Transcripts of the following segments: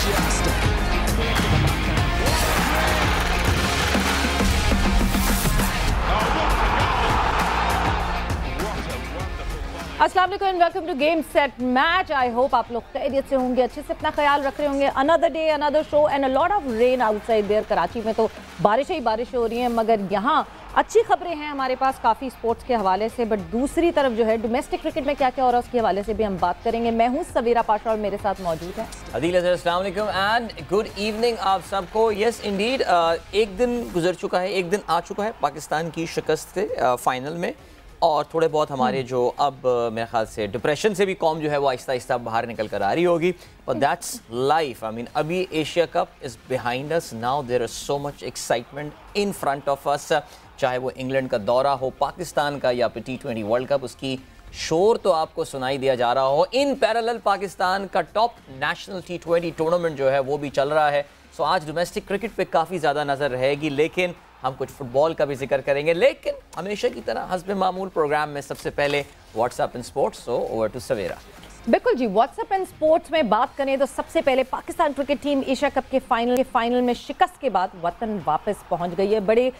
अस्सलाम वालेकुम, welcome to game set match. I hope आप लोग खैरियत से होंगे, अच्छे से अपना ख्याल रख रहे होंगे। Another day another show and a lot of rain outside there. Karachi में तो बारिश ही बारिश हो रही है, मगर यहाँ अच्छी खबरें हैं हमारे पास काफ़ी स्पोर्ट्स के हवाले से। बट दूसरी तरफ जो है डोमेस्टिक क्रिकेट में क्या क्या हो रहा है उसके हवाले से भी हम बात करेंगे। मैं हूँ सवेरा पाशा और मेरे साथ मौजूद है अदील अज़हर। अस्सलाम वालेकुम एंड गुड इवनिंग आप सबको। यस इंडीड, एक दिन गुजर चुका है, एक दिन आ चुका है पाकिस्तान की शिकस्त से फाइनल में, और थोड़े बहुत हमारे जो अब मेरे ख्याल से डिप्रेशन से भी कौम जो है वो आहिस्ता आहिस्ता बाहर निकल कर आ रही होगी। But that's life. I mean अभी Asia cup is behind us now, there is so much excitement in front of us. चाहे वो इंग्लैंड का दौरा हो, पाकिस्तान का, या फिर T20 वर्ल्ड कप, उसकी शोर तो आपको सुनाई दिया जा रहा हो। इन पैरेलल पाकिस्तान का टॉप नेशनल T20 टूर्नामेंट जो है वो भी चल रहा है। सो आज डोमेस्टिक क्रिकेट पे काफ़ी ज़्यादा नज़र रहेगी, लेकिन हम कुछ फुटबॉल का भी जिक्र करेंगे। लेकिन हमेशा की तरह हस्बे मामूल प्रोग्राम में सबसे पहले what's up and sports. So over to Savera. बिल्कुल जी, व्हाट्सएप एंड स्पोर्ट्स में बात करें तो सबसे पहले Pakistan cricket team Asia cup के फाइनल में शिकस्त के बाद वतन वापस पहुंच गई है। बड़े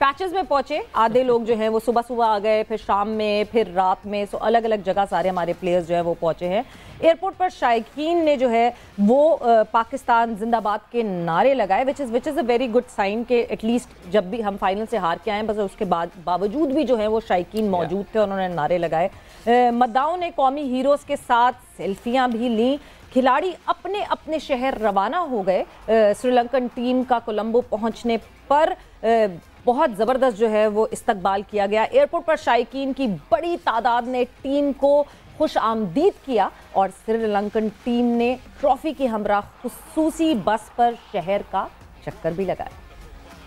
पैचेस में पहुंचे, आधे लोग जो हैं वो सुबह सुबह आ गए, फिर शाम में, फिर रात में। सो अलग अलग जगह सारे हमारे प्लेयर्स जो है वो पहुंचे हैं। एयरपोर्ट पर शायकीन ने जो है वो पाकिस्तान जिंदाबाद के नारे लगाए, which is a very good sign के एटलीस्ट जब भी हम फाइनल से हार के आए बस उसके बावजूद भी जो है वो शायकीन मौजूद थे, उन्होंने नारे लगाए। मद्दाओं ने कौमी हीरोज़ के साथ सेल्फियाँ भी लीं। खिलाड़ी अपने अपने शहर रवाना हो गए। श्रीलंकन टीम का कोलंबो पहुंचने पर बहुत ज़बरदस्त जो है वो इस्तकबाल किया गया। एयरपोर्ट पर शायकीन की बड़ी तादाद ने टीम को खुश आमदीद किया और श्रीलंकन टीम ने ट्रॉफी की हमरा खुसूसी बस पर शहर का चक्कर भी लगाया।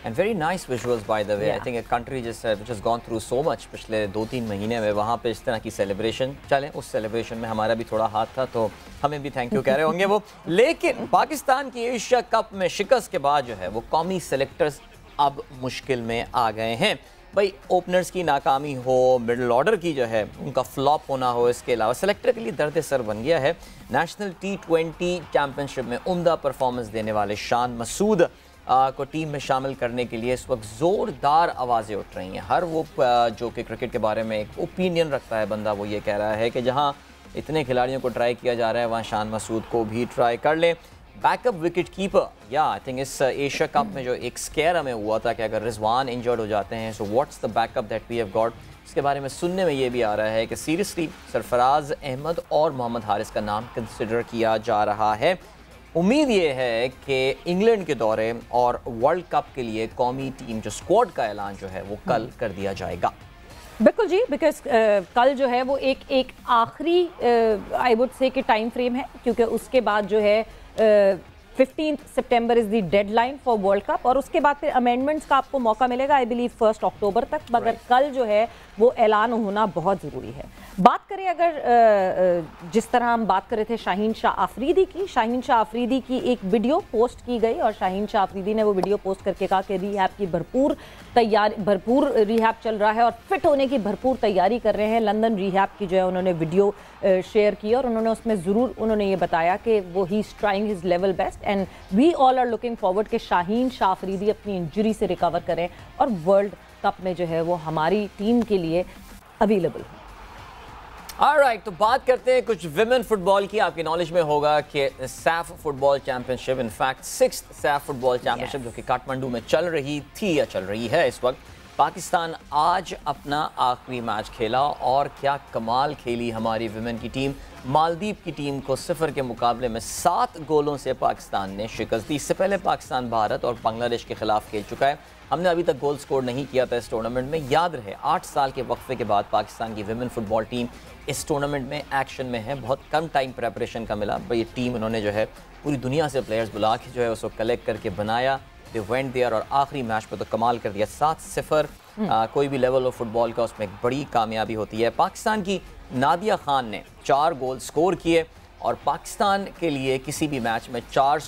And very nice visuals by the way. I think a country which has gone through so much पिछले 2-3 महीने में, वहाँ पे इस तरह की सेलिब्रेशन चलें, उस सेलिब्रेशन में हमारा भी थोड़ा हाथ था, तो हमें भी थैंक यू कह रहे होंगे वो। लेकिन पाकिस्तान की एशिया कप में शिकस्त के बाद जो है वो कौमी सेलेक्टर्स अब मुश्किल में आ गए हैं। भाई ओपनर्स की नाकामी हो, मिडल ऑर्डर की जो है उनका फ्लॉप होना हो, इसके अलावा सेलेक्टर के लिए दर्द सर बन गया है। नेशनल T20 चैम्पियनशिप में उम्दा परफॉर्मेंस देने वाले शान मसूद को टीम में शामिल करने के लिए इस वक्त ज़ोरदार आवाज़ें उठ रही हैं। हर वो जो कि क्रिकेट के बारे में एक ओपिनियन रखता है बंदा, वो ये कह रहा है कि जहाँ इतने खिलाड़ियों को ट्राई किया जा रहा है वहाँ शान मसूद को भी ट्राई कर लें। बैकअप विकेट कीपर, या आई थिंक इस एशिया कप में जो एक स्केयर हमें हुआ था कि अगर रिजवान इंजर्ड हो जाते हैं, so what's the backup that we have got, इसके बारे में सुनने में ये भी आ रहा है कि सीरियसली सरफराज अहमद और मोहम्मद हारिस का नाम कंसिडर किया जा रहा है। उम्मीद ये है कि इंग्लैंड के दौरे और वर्ल्ड कप के लिए कौमी टीम जो स्क्वाड का ऐलान जो है वो कल कर दिया जाएगा। बिल्कुल जी, बिकॉज कल जो है वो एक आखिरी आई वुड से कि टाइम फ्रेम है, क्योंकि उसके बाद जो है 15 सितंबर is the deadline for world cup, और उसके बाद फिर अमेंडमेंट्स का आपको मौका मिलेगा आई बिलीव 1 अक्टूबर तक। मगर कल जो है वो ऐलान होना बहुत ज़रूरी है। बात करें अगर जिस तरह हम बात कर रहे थे शाहीन शाह आफरीदी की, शाहीन शाह आफरीदी की एक वीडियो पोस्ट की गई और शाहीन शाह आफरीदी ने वो वीडियो पोस्ट करके कहा कि रिहैब की भरपूर रिहैब चल रहा है और फिट होने की भरपूर तैयारी कर रहे हैं। लंदन रिहैब की जो है उन्होंने वीडियो शेयर की और उन्होंने उसमें ज़रूर उन्होंने ये बताया कि वो he is trying his level best and we all are looking forward कि शाहीन शाह आफरीदी अपनी इंजरी से रिकवर करें और वर्ल्ड कप में जो है वो हमारी टीम के लिए अवेलेबल है। ऑलराइट, तो बात करते हैं कुछ विमेन फुटबॉल की। आपकी नॉलेज में होगा कि Saif football championship, in fact 6th Saif football championship जो कि काठमांडू में चल रही थी या चल रही है इस वक्त, पाकिस्तान आज अपना आखिरी मैच खेला और क्या कमाल खेली हमारी विमेन की टीम। मालदीव की टीम को 0 के मुकाबले में 7 गोलों से पाकिस्तान ने शिकस्त दी। इससे पहले पाकिस्तान भारत और बांग्लादेश के खिलाफ खेल चुका है। हमने अभी तक गोल स्कोर नहीं किया था इस टूर्नामेंट में। याद रहे 8 साल के वक्फे के बाद पाकिस्तान की विमेन फुटबॉल टीम इस टूर्नामेंट में एक्शन में है। बहुत कम टाइम प्रेपरेशन का मिला। ये टीम उन्होंने जो है पूरी दुनिया से प्लेयर्स बुला के जो है उसको कलेक्ट करके बनाया। दे वेंट देयर और आखिरी मैच पे तो कमाल कर दिया, 7-0। कोई भी लेवल ऑफ फुटबॉल का उसमें एक बड़ी कामयाबी होती है। पाकिस्तान की नादिया खान ने 4 गोल स्कोर किए और पाकिस्तान के लिए किसी भी मैच में 4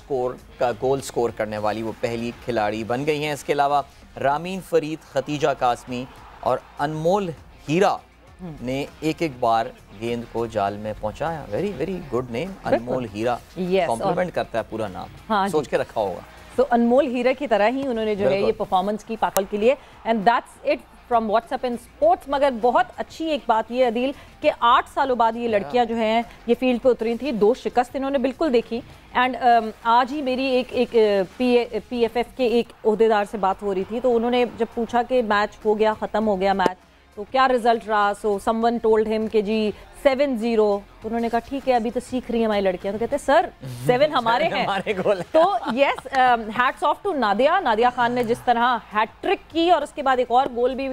गोल स्कोर करने वाली वो पहली खिलाड़ी बन गई हैं। इसके अलावा रामीन फरीद, खतीजा कासमी और अनमोल हीरा ने एक एक बार गेंद को जाल में पहुंचाया। वेरी वेरी गुड नेम, अनमोल हीरा। कॉम्प्लीमेंट करता है पूरा नाम, हाँ, सोच के रखा होगा। तो अनमोल हीरा की तरह ही उन्होंने जो है ये परफॉर्मेंस की पाकल के लिए, and that's it from WhatsApp in sports. मगर बहुत अच्छी एक बात ये अदील कि 8 सालों बाद ये लड़कियां जो हैं ये फील्ड पे उतरी थी। 2 शिकस्त इन्होंने बिल्कुल देखी। एंड आज ही मेरी एक PFF के एक ओहदेदार से बात हो रही थी, तो उन्होंने जब पूछा कि मैच हो गया, ख़त्म हो गया मैच, तो क्या रिजल्ट रहा। सो समवन टोल्ड हिम कि जी 7-0। तो उन्होंने कहा ठीक है, अभी तो सीख रही हैं हमारी लड़कियां। तो कहते हैं सर 7 हमारे हैं। तो yes, hats off to Nadia Khan ने जिस तरह हैट्रिक की और उसके बाद एक और गोल भी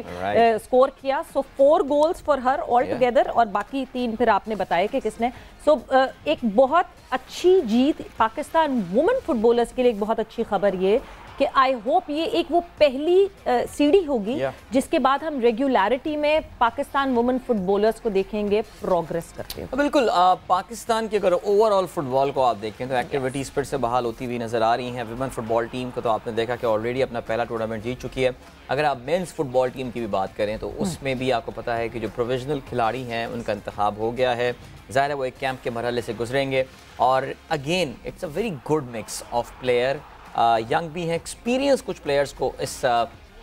स्कोर किया। सो 4 goals for her all together, और बाकी 3 फिर आपने बताया कि किसने। सो एक बहुत अच्छी जीत पाकिस्तान वुमेन फुटबॉलर्स के लिए, एक बहुत अच्छी खबर ये कि आई होप ये एक वो पहली सीढ़ी होगी जिसके बाद हम रेगुलरिटी में पाकिस्तान वुमेन फुटबॉलर्स को देखेंगे प्रोग्रेस करते हैं। बिल्कुल, पाकिस्तान की अगर ओवरऑल फुटबॉल को आप देखें तो एक्टिविटीज़ फिर से बहाल होती हुई नज़र आ रही हैं। वुमेन फुटबॉल टीम को तो आपने देखा कि ऑलरेडी अपना पहला टूर्नामेंट जीत चुकी है। अगर आप मेंस फुटबॉल टीम की भी बात करें तो उसमें भी आपको पता है कि जो प्रोविजनल खिलाड़ी हैं उनका इंतखाब हो गया है। ज़ाहिर है वो एक कैंप के मरहले से गुजरेंगे, और again it's a very good mix of player, young भी हैं, एक्सपीरियंस कुछ प्लेयर्स को इस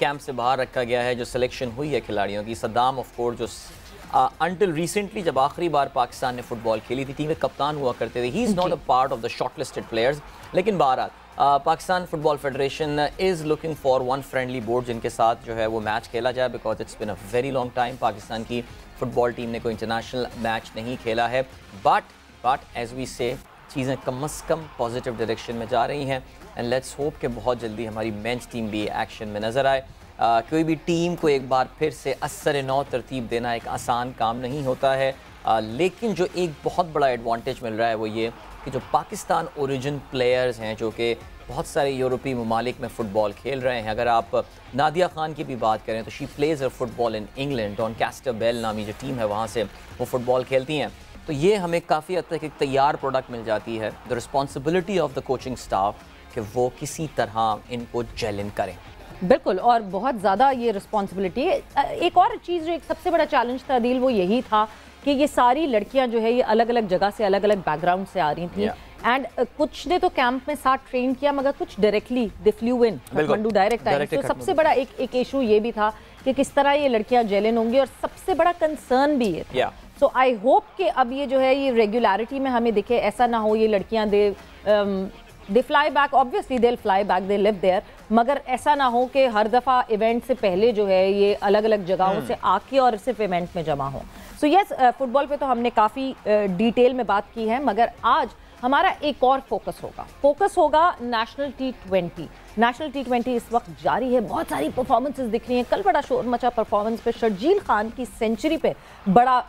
कैंप से बाहर रखा गया है। जो सिलेक्शन हुई है खिलाड़ियों की, सद्दाम ऑफ कोर्स जो अंटिल रिसेंटली जब आखिरी बार पाकिस्तान ने फुटबॉल खेली थी टीम में कप्तान हुआ करते थे, he is not a part of the shortlisted players. लेकिन बहरहाल Pakistan football federation is looking for one friendly board जिनके साथ जो है वो मैच खेला जाए, because it's been a very long time Pakistan की फुटबॉल टीम ने कोई इंटरनेशनल मैच नहीं खेला है। बट एज वी से चीज़ें कम से कम पॉजिटिव डायरेक्शन में जा रही हैं, एंड लेट्स होप कि बहुत जल्दी हमारी मेंस टीम भी एक्शन में नज़र आए। कोई भी टीम को एक बार फिर से असर नौ तरतीब देना एक आसान काम नहीं होता है, लेकिन जो एक बहुत बड़ा एडवांटेज मिल रहा है वो ये कि जो पाकिस्तान ओरिजिन प्लेयर्स हैं जो कि बहुत सारे यूरोपीय ममालिक में फ़ुटबॉल खेल रहे हैं। अगर आप नादिया खान की भी बात करें तो she plays a football in England, Doncaster Belle नामी जो टीम है वहाँ से वो फ़ुटबॉल खेलती हैं। तो ये हमें काफ़ी हद तक एक तैयार प्रोडक्ट मिल जाती है। The responsibility of the coaching staff कि वो किसी तरह इनको जेल करें। बिल्कुल, और बहुत ज़्यादा ये रिस्पॉन्सिबिलिटी है। एक और चीज़ जो एक सबसे बड़ा चैलेंज था दिल, वो यही था कि ये सारी लड़कियां जो है ये अलग अलग जगह से, अलग अलग बैकग्राउंड से आ रही थी। एंड कुछ ने तो कैंप में साथ ट्रेन किया, मगर कुछ डायरेक्टली दे फ्लू इन काठमांडू डायरेक्ट आए। तो सबसे बड़ा एक इशू ये भी था कि किस तरह ये लड़कियां जेल होंगी, और सबसे बड़ा कंसर्न भी ये था। सो आई होप कि अब ये जो है ये रेगुलरिटी में हमें दिखे। ऐसा ना हो ये लड़कियां they fly back, obviously they fly back, they live there, मगर ऐसा ना हो कि हर दफ़ा इवेंट से पहले जो है ये अलग अलग जगहों से आके और सिर्फ इवेंट में जमा हो। सो यस, फुटबॉल पे तो हमने काफ़ी डिटेल में बात की है, मगर आज हमारा एक और फोकस होगा नेशनल T20। नेशनल T20 इस वक्त जारी है, बहुत सारी परफॉर्मेंसेस दिख रही हैं। कल बड़ा शोर मचा परफॉर्मेंस पे, शर्जील खान की सेंचुरी पे बड़ा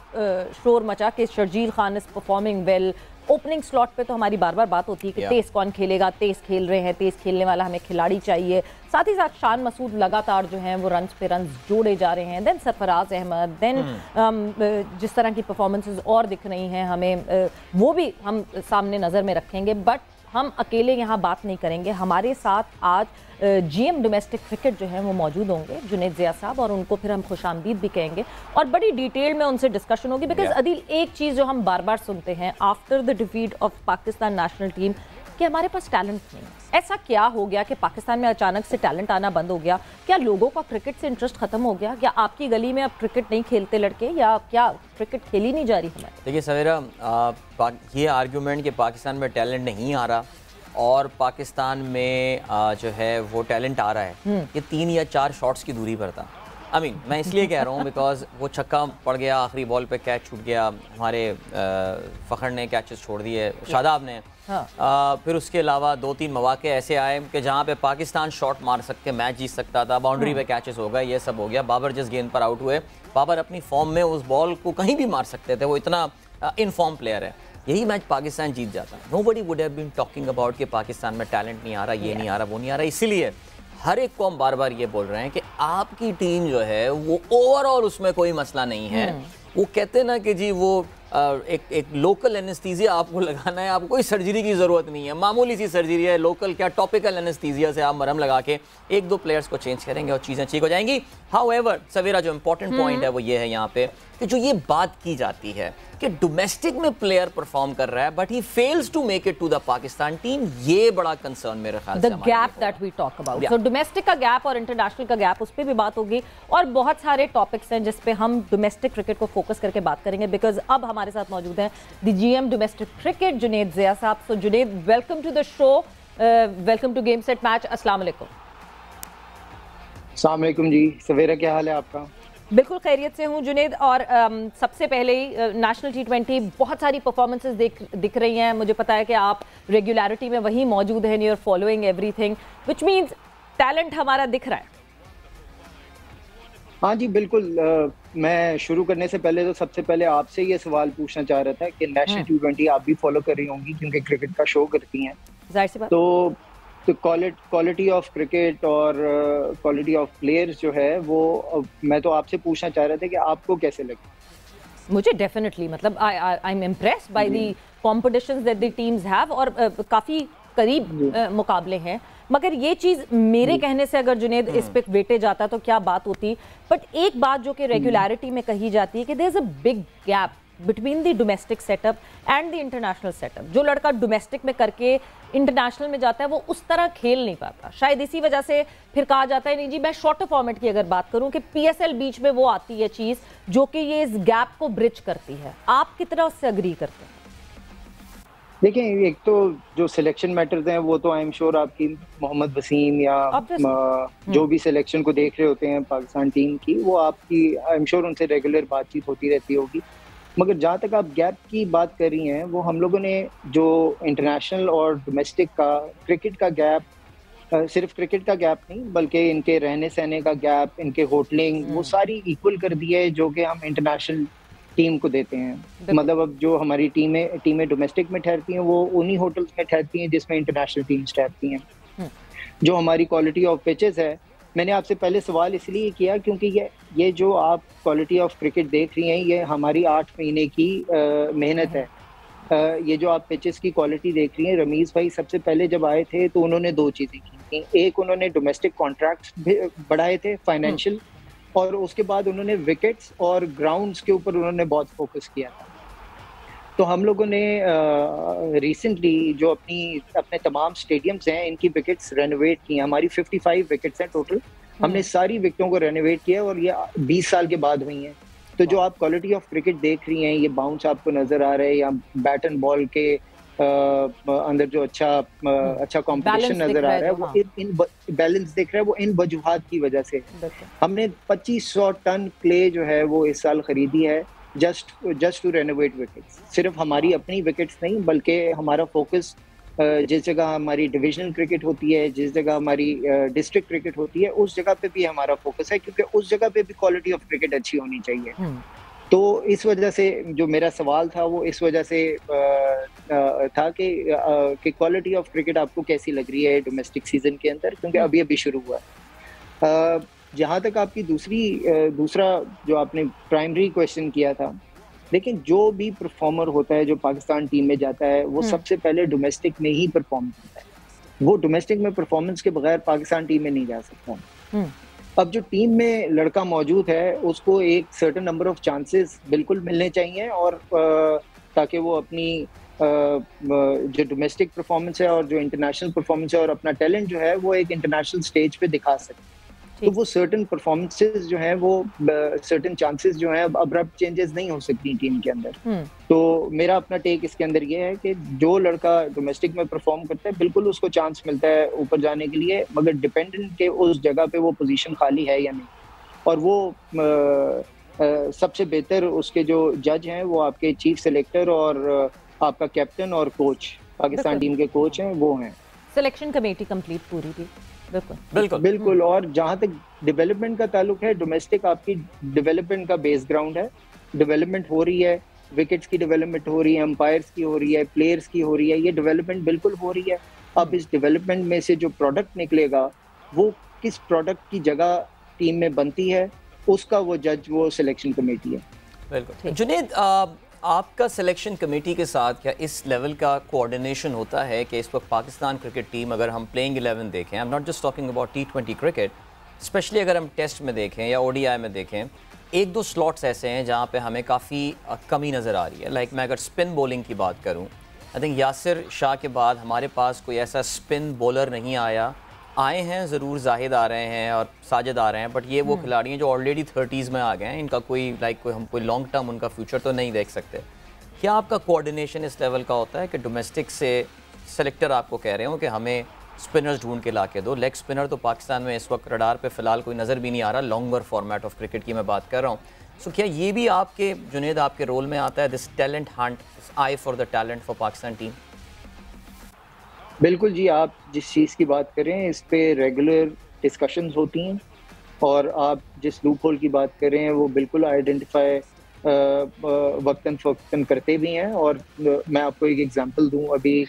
शोर मचा कि Sharjeel Khan is performing well. Opening slot पे तो हमारी बार बार बात होती है कि तेज कौन खेलेगा, तेज खेल रहे हैं, तेज खेलने वाला हमें खिलाड़ी चाहिए। साथ ही साथ शान मसूद लगातार जो हैं वो रन्स पे रन्स जोड़े जा रहे हैं। देन सरफराज अहमद, देन जिस तरह की परफॉर्मेंसेस और दिख रही हैं हमें, वो भी हम सामने नज़र में रखेंगे। बट हम अकेले यहाँ बात नहीं करेंगे, हमारे साथ आज GM डोमेस्टिक क्रिकेट जो है वो मौजूद होंगे, जुनैद ज़िया साहब, और उनको फिर हम खुशामदीद भी कहेंगे और बड़ी डिटेल में उनसे डिस्कशन होगी। बिकॉज अदील, एक चीज़ जो हम बार बार सुनते हैं after the defeat of Pakistan national team कि हमारे पास टैलेंट नहीं। ऐसा क्या हो गया कि पाकिस्तान में अचानक से टैलेंट आना बंद हो गया? क्या लोगों का क्रिकेट से इंटरेस्ट खत्म हो गया? क्या आपकी गली में अब क्रिकेट नहीं खेलते लड़के, या क्या क्रिकेट खेली नहीं जा रही हमारी? देखिए सवेरा, ये आर्ग्यूमेंट कि पाकिस्तान में टैलेंट नहीं आ रहा और पाकिस्तान में जो है वो टैलेंट आ रहा है, ये 3 या 4 शॉट्स की दूरी पर था। मैं इसलिए कह रहा हूँ बिकॉज वो छक्का पड़ गया, आखिरी बॉल पे कैच छूट गया, हमारे फ़खर ने कैचेस छोड़ दिए, शादाब ने। फिर उसके अलावा 2-3 मौके ऐसे आए कि जहाँ पे पाकिस्तान शॉट मार सकते, मैच जीत सकता था, बाउंड्री पे कैचेस हो गए, ये सब हो गया। बाबर जिस गेंद पर आउट हुए, बाबर अपनी फॉर्म में उस बॉल को कहीं भी मार सकते थे, वो इतना इन फॉर्म प्लेयर है। यही मैच पाकिस्तान जीत जाता। Nobody would have been talking about कि पाकिस्तान में टैलेंट नहीं आ रहा, ये नहीं आ रहा, वो नहीं आ रहा। इसीलिए हर एक को हम बार बार ये बोल रहे हैं कि आपकी टीम जो है वो ओवरऑल उसमें कोई मसला नहीं है। वो कहते हैं ना कि जी वो एक लोकल एनेस्थीसिया आपको लगाना है, आपको कोई सर्जरी की ज़रूरत नहीं है, मामूली सी सर्जरी है, लोकल क्या टॉपिकल एनेस्थीसिया से आप मरहम लगा के 1-2 प्लेयर्स को चेंज करेंगे और चीज़ें ठीक हो जाएंगी। हाउएवर सवेरा, जो इंपॉर्टेंट पॉइंट है वो ये है यहाँ पे कि जो ये बात की जाती है कि डोमेस्टिक में प्लेयर परफॉर्म कर रहा है but he fails to make it to the Pakistan team, ये बड़ा कंसर्न मेरे ख्याल से the gap that we talk about. So domestic का गैप और इंटरनेशनल का गैप, उस पर भी बात होगी और बहुत सारे टॉपिक्स हैं जिस पे हम डोमेस्टिक क्रिकेट को फोकस करके बात करेंगे, बिकॉज अब हमारे साथ मौजूद हैं the GM domestic cricket Junaid Zia साहब। So Junaid, welcome to the show, welcome to game set match. अस्सलाम वालेकुम। अस्सलाम वालेकुम जी, सवेरा क्या हाल है आपका? बिल्कुल खैरियत से हूँ जुनेद। और सबसे पहले ही नेशनल T20 बहुत सारी परफॉर्मेंसेस दिख रही हैं। मुझे पता है कि आप रेगुलरिटी में वहीं मौजूद हैं, you are following everything, which means talent हमारा दिख रहा है। हाँ जी बिल्कुल। मैं शुरू करने से पहले तो सबसे पहले आपसे ये सवाल पूछना चाह रहा था कि नेशनल T20 आप भी फॉलो कर रही होंगी क्योंकि क्रिकेट का शो करती हैं, जाहिर सी बात। तो क्वालिटी ऑफ क्रिकेट और क्वालिटी ऑफ प्लेयर्स जो है वो मैं तो आपसे पूछना चाह रहा था कि आपको कैसे लगे? मुझे डेफिनेटली, मतलब I am impressed by the competitions that the teams have, और काफ़ी करीब मुकाबले हैं। मगर ये चीज़ मेरे कहने से अगर जुनेद इस पे वेटे जाता तो क्या बात होती। बट एक बात जो कि रेगुलरिटी में कही जाती है कि there is a big gap between the domestic setup and the international setup. जो लड़का डोमेस्टिक में करके इंटरनेशनल में जाता है वो उस तरह खेल नहीं पाता। शायद इसी वजह से फिर कहा जाता है नहीं जी, मैं शॉर्टर फॉर्मेट की अगर बात करूं कि PSL बीच में वो आती है चीज़ जो कि ये इस गैप को ब्रिज करती है। आप कितना उससे अग्री करते हैं? देखिए, एक तो जो सिलेक्शन मैटर्स हैं वो तो आई एम श्योर आपकी मोहम्मद वसीम या जो भी सिलेक्शन को देख रहे होते हैं पाकिस्तान टीम की, वो आपकी आई एम श्योर उनसे रेगुलर बातचीत होती रहती होगी। मगर जहाँ तक आप गैप की बात कर रही हैं, वो हम लोगों ने जो इंटरनेशनल और डोमेस्टिक का क्रिकेट का गैप, सिर्फ क्रिकेट का गैप नहीं बल्कि इनके रहने सहने का गैप, इनके होटलिंग, वो सारी इक्वल कर दी है जो कि हम इंटरनेशनल टीम को देते हैं। मतलब अब जो हमारी टीमें डोमेस्टिक में ठहरती हैं वो उन्हीं होटल्स में ठहरती हैं जिसमें इंटरनेशनल टीम्स ठहरती हैं। जो हमारी क्वालिटी ऑफ पिचेस है, मैंने आपसे पहले सवाल इसलिए किया क्योंकि ये जो आप क्वालिटी ऑफ क्रिकेट देख रही हैं ये हमारी 8 महीने की मेहनत है। ये जो आप पिचेस की क्वालिटी देख रही हैं, रमीज भाई सबसे पहले जब आए थे तो उन्होंने 2 चीज़ें की थी। एक, उन्होंने डोमेस्टिक कॉन्ट्रैक्ट्स बढ़ाए थे फाइनेंशियल, और उसके बाद उन्होंने विकेट्स और ग्राउंड्स के ऊपर उन्होंने बहुत फोकस किया था। तो हम लोगों ने रिसेंटली जो अपने तमाम स्टेडियम्स हैं इनकी विकेट्स रेनोवेट की हैं। हमारी 55 विकेट्स हैं टोटल। हमने सारी विकेटों को रेनोवेट किया और ये 20 साल के बाद हुई हैं। तो जो आप क्वालिटी ऑफ क्रिकेट देख रही हैं, ये बाउंस आपको नजर आ रहा है या बैट एंड बॉल के अंदर जो अच्छा कॉम्पिटिशन नजर आ रहा है, वो इन बैलेंस दिख रहा है, वो इन वजूहात की वजह से। हमने 2500 टन क्ले जो है वो इस साल खरीदी है जस्ट टू रेनोवेट विकेट्स। सिर्फ हमारी अपनी विकेट्स नहीं बल्कि हमारा फोकस जिस जगह हमारी डिविजनल क्रिकेट होती है, जिस जगह हमारी डिस्ट्रिक्ट क्रिकेट होती है, उस जगह पे भी हमारा फोकस है क्योंकि उस जगह पे भी क्वालिटी ऑफ क्रिकेट अच्छी होनी चाहिए। तो इस वजह से जो मेरा सवाल था वो इस वजह से था कि क्वालिटी ऑफ क्रिकेट आपको कैसी लग रही है डोमेस्टिक सीजन के अंदर, क्योंकि अभी शुरू हुआ है। जहाँ तक आपकी दूसरा जो आपने प्राइमरी क्वेश्चन किया था, लेकिन जो भी परफॉर्मर होता है जो पाकिस्तान टीम में जाता है वो सबसे पहले डोमेस्टिक में ही परफॉर्म करता है। वो डोमेस्टिक में परफॉर्मेंस के बगैर पाकिस्तान टीम में नहीं जा सकता। अब जो टीम में लड़का मौजूद है उसको एक सर्टेन नंबर ऑफ चांसेस बिल्कुल मिलने चाहिए, और ताकि वो अपनी जो डोमेस्टिक परफॉर्मेंस है और जो इंटरनेशनल परफॉर्मेंस है और अपना टैलेंट जो है वो एक इंटरनेशनल स्टेज पे दिखा सके। तो वो सर्टेन परफॉर्मेंसेस जो हैं, वो सर्टेन चांसेस जो हैं, अब अब्रप्ट चेंजेस नहीं हो सकती टीम के अंदर। तो मेरा अपना टेक इसके अंदर ये है कि जो लड़का डोमेस्टिक में परफॉर्म करता है बिल्कुल उसको चांस मिलता है ऊपर जाने के लिए, मगर डिपेंडेंट के उस जगह पे वो पोजीशन खाली है या नहीं। और वो सबसे बेहतर उसके जो जज हैं वो आपके चीफ सेलेक्टर और आपका कैप्टन और कोच, पाकिस्तान टीम के कोच हैं, वो हैं। सिलेक्शन कमेटी कंप्लीट पूरी थी। बिल्कुल। और जहाँ तक डेवलपमेंट का ताल्लुक है, डोमेस्टिक आपकी डेवलपमेंट का बेस ग्राउंड है। डेवलपमेंट हो रही है, विकेट्स की डेवलपमेंट हो रही है, अंपायर्स की हो रही है, प्लेयर्स की हो रही है, ये डेवलपमेंट बिल्कुल हो रही है। अब इस डेवलपमेंट में से जो प्रोडक्ट निकलेगा वो किस प्रोडक्ट की जगह टीम में बनती है, उसका वो जज वो सिलेक्शन कमेटी है। बिल्कुल। जुनेद, आपका सिलेक्शन कमेटी के साथ क्या इस लेवल का कोऑर्डिनेशन होता है कि इस वक्त पाकिस्तान क्रिकेट टीम, अगर हम प्लेइंग 11 देखें, I am not just talking about T20 cricket, specially अगर हम टेस्ट में देखें या ODI में देखें, एक दो स्लॉट्स ऐसे हैं जहाँ पे हमें काफ़ी कमी नज़र आ रही है। लाइक मैं अगर स्पिन बॉलिंग की बात करूँ, आई थिंक यासिर शाह के बाद हमारे पास कोई ऐसा स्पिन बॉलर नहीं आया। आए हैं ज़रूर, जाहिद आ रहे हैं और साजिद आ रहे हैं, बट ये वो खिलाड़ी हैं जो ऑलरेडी 30s में आ गए हैं। इनका हम कोई लॉन्ग टर्म उनका फ्यूचर तो नहीं देख सकते। क्या आपका कोऑर्डिनेशन इस लेवल का होता है कि डोमेस्टिक से सेलेक्टर आपको कह रहे हो कि हमें स्पिनर्स ढूंढ के ला के दो? लेग स्पिनर तो पाकिस्तान में इस वक्त रडार पे फ़िलहाल कोई नज़र भी नहीं आ रहा, लॉन्गर फॉर्मेट ऑफ क्रिकेट की मैं बात कर रहा हूँ। सो क्या ये भी आपके जुनेद आपके रोल में आता है, this talent Hunt, I for the talent for Pakistan team? बिल्कुल जी, आप जिस चीज़ की बात करें इस पे रेगुलर डिस्कशंस होती हैं, और आप जिस लूप होल की बात कर रहे हैं वो बिल्कुल आइडेंटिफाई वक्तन फ़वक्तन करते भी हैं। और मैं आपको एक एग्जांपल दूं, अभी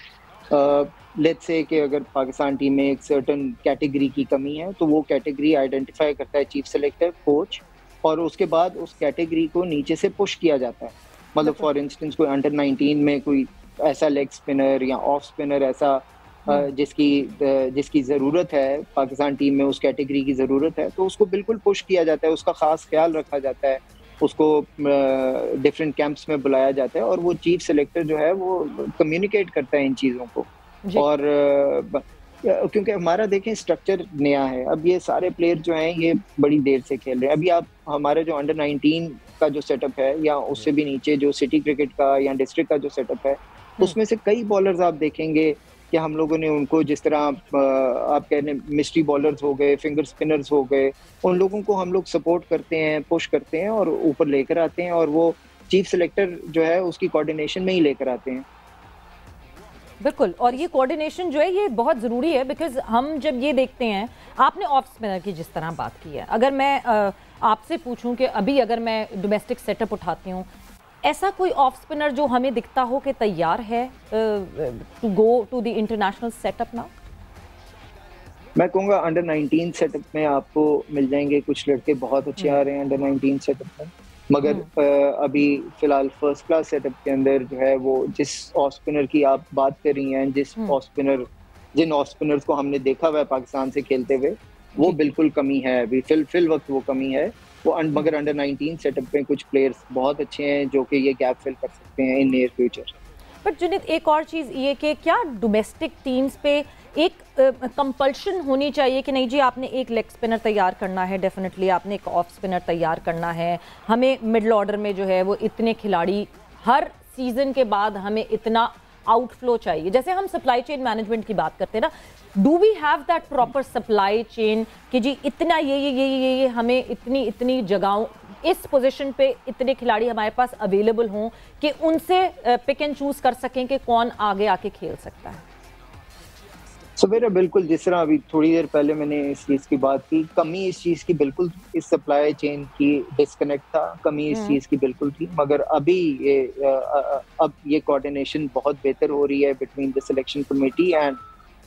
लेट्स से कि अगर पाकिस्तान टीम में एक सर्टन कैटेगरी की कमी है तो वो कैटेगरी आइडेंटिफाई करता है चीफ सेलेक्टर, कोच, और उसके बाद उस कैटेगरी को नीचे से पुश किया जाता है। मतलब फॉर इंस्टेंस कोई अंडर 19 में कोई ऐसा लेग स्पिनर या ऑफ स्पिनर ऐसा जिसकी ज़रूरत है, पाकिस्तान टीम में उस कैटेगरी की ज़रूरत है, तो उसको बिल्कुल पुश किया जाता है, उसका ख़ास ख्याल रखा जाता है, उसको डिफरेंट कैंप्स में बुलाया जाता है, और वो चीफ सेलेक्टर जो है वो कम्युनिकेट करता है इन चीज़ों को। और क्योंकि हमारा देखें स्ट्रक्चर नया है, अब ये सारे प्लेयर जो हैं ये बड़ी देर से खेल रहे हैं। अभी आप हमारे जो अंडर 19 का जो सेटअप है या उससे भी नीचे जो सिटी क्रिकेट का या डिस्ट्रिक्ट का जो सेटअप है, उसमें से कई बॉलर्स आप देखेंगे कि हम लोगों ने उनको, जिस तरह आप कह रहे हैं मिस्ट्री बॉलर्स हो गए, फिंगर स्पिनर्स हो गए, उन लोगों को हम लोग सपोर्ट करते हैं, पुश करते हैं और ऊपर लेकर आते हैं, और वो चीफ सेलेक्टर जो है उसकी कोऑर्डिनेशन में ही लेकर आते हैं। बिल्कुल, और ये कोऑर्डिनेशन जो है ये बहुत ज़रूरी है, बिकॉज हम जब ये देखते हैं, आपने ऑफ स्पिनर की जिस तरह बात की है, अगर मैं आपसे पूछूं कि अभी अगर मैं डोमेस्टिक सेटअप उठाती हूँ, ऐसा कोई ऑफ स्पिनर जो हमें दिखता हो कि तैयार है to go to the international setup now? मैं कहूँगा अंडर 19 सेटअप में आपको मिल जाएंगे कुछ लड़के, बहुत अच्छे आ रहे हैं अंडर 19 सेटअप में, मगर अभी फिलहाल फर्स्ट क्लास सेटअप के अंदर जो है वो जिस ऑफ स्पिनर की आप बात कर रही हैं, जिन ऑफ स्पिनर्स को हमने देखा हुआ है पाकिस्तान से खेलते हुए, वो बिल्कुल कमी है अभी, फिल वक्त वो कमी है वो। मगर अंडर 19 सेटअप में कुछ प्लेयर्स बहुत अच्छे हैं जो कि ये गैप फिल कर सकते हैं in near future. But Junaid, एक और चीज़ ये कि क्या डोमेस्टिक टीम्स पे एक कंपल्शन होनी चाहिए कि नहीं जी आपने एक लेग स्पिनर तैयार करना है, डेफिनेटली आपने एक ऑफ स्पिनर तैयार करना है, हमें मिडल ऑर्डर में जो है वो इतने खिलाड़ी, हर सीजन के बाद हमें इतना आउटफ्लो चाहिए? जैसे हम सप्लाई चेन मैनेजमेंट की बात करते हैं ना, do we have that proper supply chain कि जी इतना ये हमें इतनी जगहों, इस पोजीशन पे इतने खिलाड़ी हमारे पास अवेलेबल हों कि उनसे पिक एंड चूज कर सकें कि कौन आगे आके खेल सकता है? सवेरा बिल्कुल, जिस तरह अभी थोड़ी देर पहले मैंने इस चीज़ की बात की, कमी इस चीज़ की बिल्कुल, इस सप्लाई चेन की डिस्कनेक्ट था, कमी इस चीज़ की बिल्कुल थी, मगर अभी अब ये कोऑर्डिनेशन बहुत बेहतर हो रही है between the selection committee and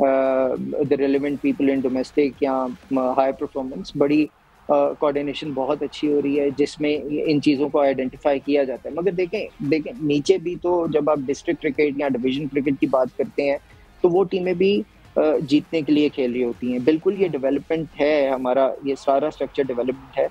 the relevant people in domestic या हाई परफॉर्मेंस। बड़ी कोऑर्डिनेशन बहुत अच्छी हो रही है जिसमें इन चीज़ों को आइडेंटिफाई किया जाता है। मगर देखें नीचे भी तो जब आप डिस्ट्रिक्ट क्रिकेट या डिवीजन क्रिकेट की बात करते हैं तो वो टीमें भी जीतने के लिए खेल रही होती हैं। बिल्कुल ये डेवलपमेंट है, हमारा ये सारा स्ट्रक्चर डेवलपमेंट है,